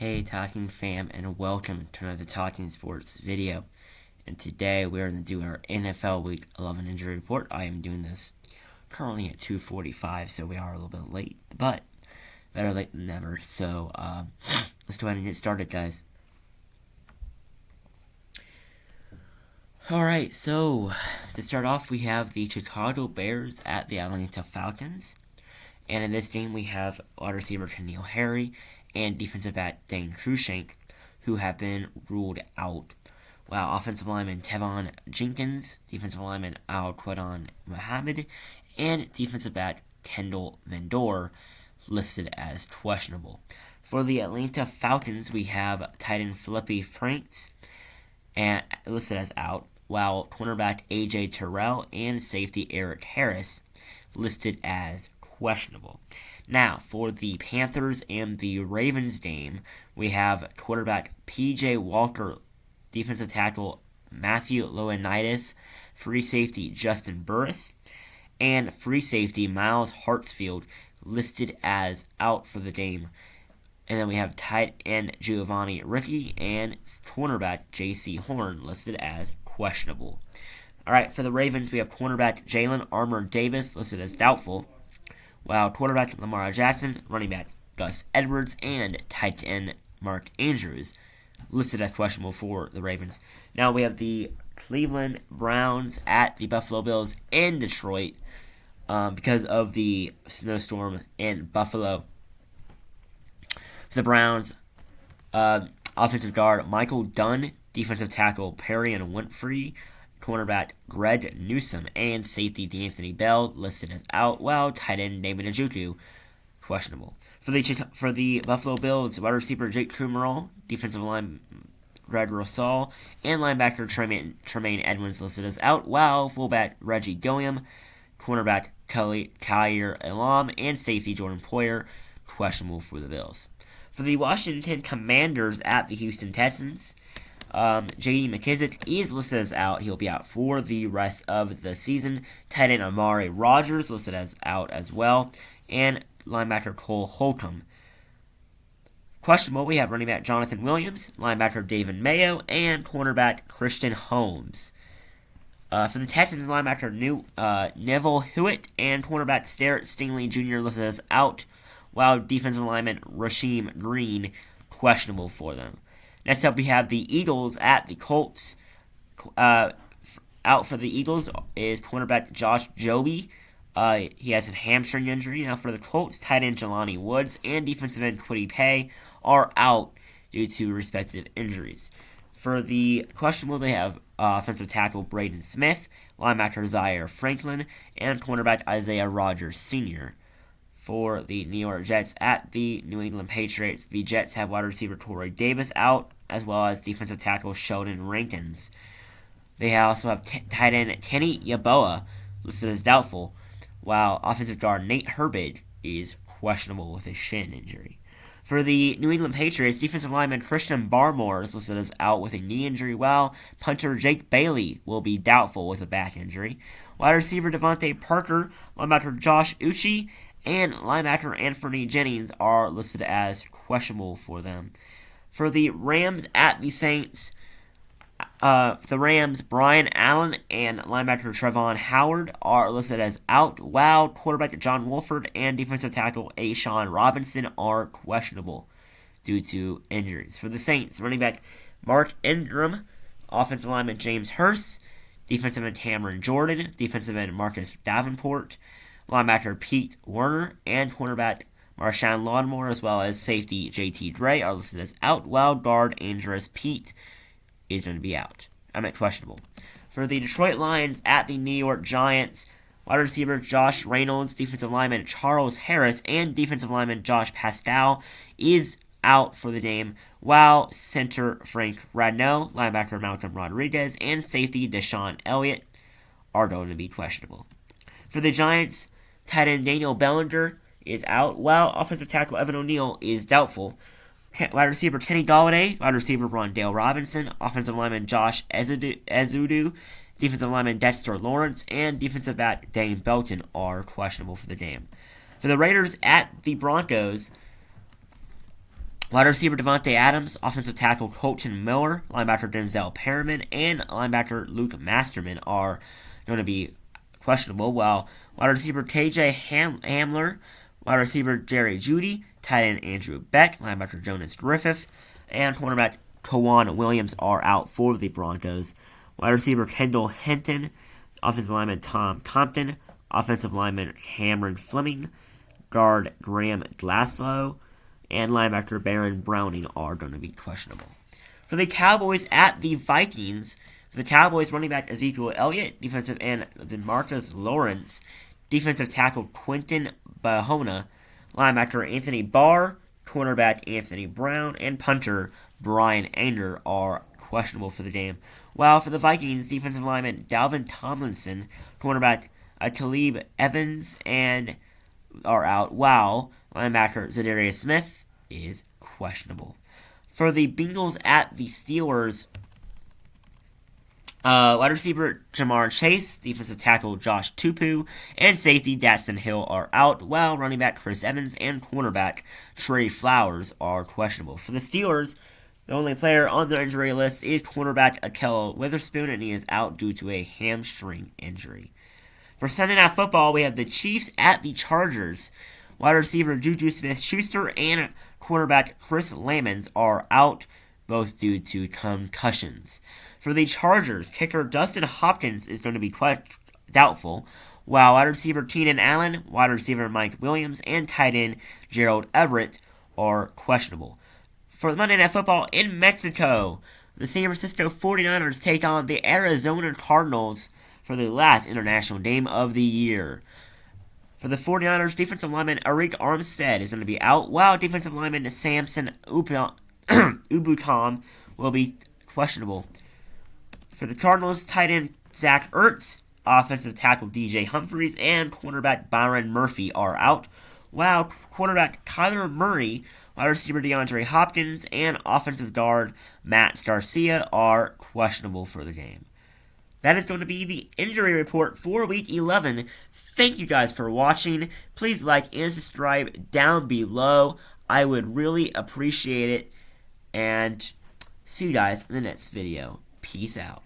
Hey Talking Fam, and welcome to another Talking Sports video. And today we are going to do our NFL Week 11 injury report. I am doing this currently at 2:45, so we are a little bit late, but better late than never. So let's go ahead and get started, guys. Alright, so to start off, we have the Chicago Bears at the Atlanta Falcons. And in this game, we have wide receiver N'Keal Harry and defensive back Dane Cruikshank, who have been ruled out. While offensive lineman Tevon Jenkins, defensive lineman Al-Quadon Muhammad, and defensive back Kendall Van Dorn listed as questionable. For the Atlanta Falcons, we have tight end Felipe Franks and listed as out, while cornerback A.J. Terrell and safety Eric Harris listed as questionable. Now, for the Panthers and the Ravens game, we have quarterback P.J. Walker, defensive tackle Matthew Ioannidis, free safety Juston Burris, and free safety Myles Hartsfield listed as out for the game. And then we have tight end Giovanni Ricci and cornerback J.C. Horn listed as questionable. All right, for the Ravens, we have cornerback Jalen Armour-Davis listed as doubtful, while quarterback Lamar Jackson, running back Gus Edwards, and tight end Mark Andrews listed as questionable for the Ravens. Now we have the Cleveland Browns at the Buffalo Bills in Detroit because of the snowstorm in Buffalo. For the Browns, offensive guard Michael Dunn, defensive tackle Perrion Winfrey, cornerback Greg Newsome, and safety D'Anthony Bell listed as out, while tight end David Njoku questionable. For the Buffalo Bills, wide receiver Jake Kumerow, defensive line Greg Rousseau, and linebacker Tremaine Edmonds listed as out, while fullback Reggie Gilliam, cornerback Kaiir Elam, and safety Jordan Poyer questionable for the Bills. For the Washington Commanders at the Houston Texans, J.D. McKissic is listed as out. He'll be out for the rest of the season. Tight end Amari Rogers listed as out as well. And linebacker Cole Holcomb. Questionable, we have running back Jonathan Williams, linebacker David Mayo, and cornerback Christian Holmes. For the Texans, linebacker Neville Hewitt and cornerback Sterrett Stingley Jr. listed as out, while defensive lineman Rasheem Green questionable for them. Next up, we have the Eagles at the Colts. Out for the Eagles is cornerback Josh Jobe. He has a hamstring injury. Now for the Colts, tight end Jelani Woods and defensive end Kwity Paye are out due to respective injuries. For the questionable, they have offensive tackle Braden Smith, linebacker Zaire Franklin, and cornerback Isaiah Rodgers Sr. For the New York Jets at the New England Patriots, the Jets have wide receiver Corey Davis out, as well as defensive tackle Sheldon Rankins. They also have tight end Kenny Yeboah listed as doubtful, while offensive guard Nate Herbig is questionable with a shin injury. For the New England Patriots, defensive lineman Christian Barmore is listed as out with a knee injury, while punter Jake Bailey will be doubtful with a back injury. Wide receiver Devontae Parker, linebacker Josh Uche, and linebacker Anthony Jennings are listed as questionable for them. For the Rams at the Saints, the Rams, Brian Allen and linebacker Trevon Howard are listed as out, while quarterback John Wolford and defensive tackle A'Shawn Robinson are questionable due to injuries. For the Saints, running back Mark Ingram, offensive lineman James Hurst, defensive end Cameron Jordan, defensive end Marcus Davenport, linebacker Pete Werner, and cornerback Marshawn Lattimore, as well as safety J.T. Dre are listed as out, while guard Andrus Peat is going to be out. Questionable. For the Detroit Lions at the New York Giants, wide receiver Josh Reynolds, defensive lineman Charles Harris, and defensive lineman Josh Pascal is out for the game, while center Frank Radno, linebacker Malcolm Rodriguez, and safety Deshaun Elliott are going to be questionable. For the Giants, tight end Daniel Bellinger is out, while offensive tackle Evan O'Neal is doubtful. Wide receiver Kenny Golladay, wide receiver Rondale Robinson, offensive lineman Josh Ezeudu, defensive lineman Dexter Lawrence, and defensive back Dane Belton are questionable for the game. For the Raiders at the Broncos, Wide receiver Devontae Adams, offensive tackle Colton Miller, linebacker Denzel Perriman, and linebacker Luke Masterman are going to be questionable, while wide receiver TJ Hamler, wide receiver Jerry Jeudy, tight end Andrew Beck, linebacker Jonas Griffith, and cornerback Kawan Williams are out for the Broncos. Wide receiver Kendall Hinton, offensive lineman Tom Compton, offensive lineman Cameron Fleming, guard Graham Glasgow, and linebacker Baron Browning are going to be questionable. For the Cowboys at the Vikings, the Cowboys running back Ezekiel Elliott, defensive end DeMarcus Lawrence, defensive tackle Quinton Bahona, linebacker Anthony Barr, cornerback Anthony Brown, and punter Brian Anger are questionable for the game. While for the Vikings, defensive lineman Dalvin Tomlinson, cornerback Talib Evans, and are out, while linebacker Zadarius Smith is questionable. For the Bengals at the Steelers, wide receiver Jamar Chase, defensive tackle Josh Tupou, and safety Datsun Hill are out, while running back Chris Evans and cornerback Trey Flowers are questionable. For the Steelers, the only player on their injury list is cornerback Ahkello Witherspoon, and he is out due to a hamstring injury. For Sunday Night Football, we have the Chiefs at the Chargers. Wide receiver Juju Smith-Schuster and cornerback Chris Lamons are out, both due to concussions. For the Chargers, kicker Dustin Hopkins is going to be quite doubtful, while wide receiver Keenan Allen, wide receiver Mike Williams, and tight end Gerald Everett are questionable. For Monday Night Football in Mexico, the San Francisco 49ers take on the Arizona Cardinals for the last international game of the year. For the 49ers, defensive lineman Arik Armstead is going to be out, while defensive lineman Samson Ubutom will be questionable. For the Cardinals, tight end Zach Ertz, offensive tackle DJ Humphries, and cornerback Byron Murphy are out, while quarterback Kyler Murray, wide receiver DeAndre Hopkins, and offensive guard Matt Garcia are questionable for the game. That is going to be the injury report for Week 11. Thank you guys for watching. Please like and subscribe down below. I would really appreciate it. And see you guys in the next video. Peace out.